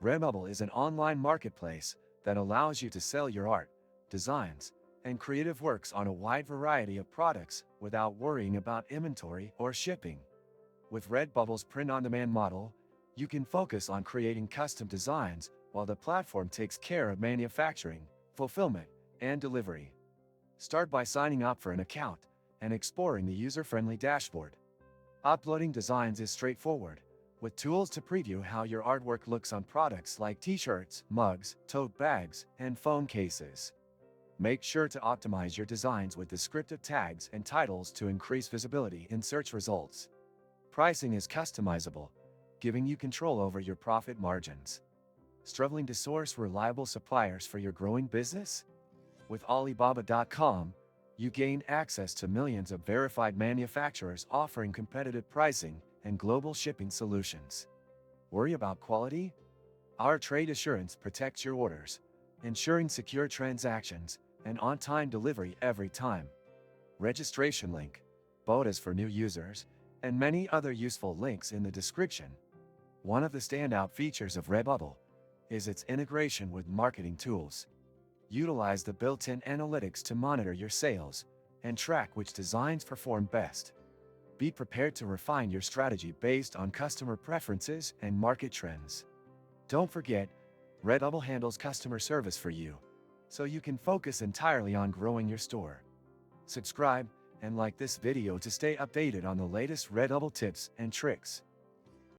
Redbubble is an online marketplace that allows you to sell your art, designs, and creative works on a wide variety of products without worrying about inventory or shipping. With Redbubble's print-on-demand model, you can focus on creating custom designs while the platform takes care of manufacturing, fulfillment, and delivery. Start by signing up for an account and exploring the user-friendly dashboard. Uploading designs is straightforward, with tools to preview how your artwork looks on products like t-shirts, mugs, tote bags, and phone cases. Make sure to optimize your designs with descriptive tags and titles to increase visibility in search results. Pricing is customizable, giving you control over your profit margins. Struggling to source reliable suppliers for your growing business? With Alibaba.com, you gain access to millions of verified manufacturers offering competitive pricing and global shipping solutions. Worry about quality? Our trade assurance protects your orders, ensuring secure transactions and on-time delivery every time. Registration link, bonuses for new users, and many other useful links in the description. One of the standout features of Redbubble is its integration with marketing tools. Utilize the built-in analytics to monitor your sales and track which designs perform best. Be prepared to refine your strategy based on customer preferences and market trends. Don't forget, Redbubble handles customer service for you, so you can focus entirely on growing your store. Subscribe and like this video to stay updated on the latest Redbubble tips and tricks.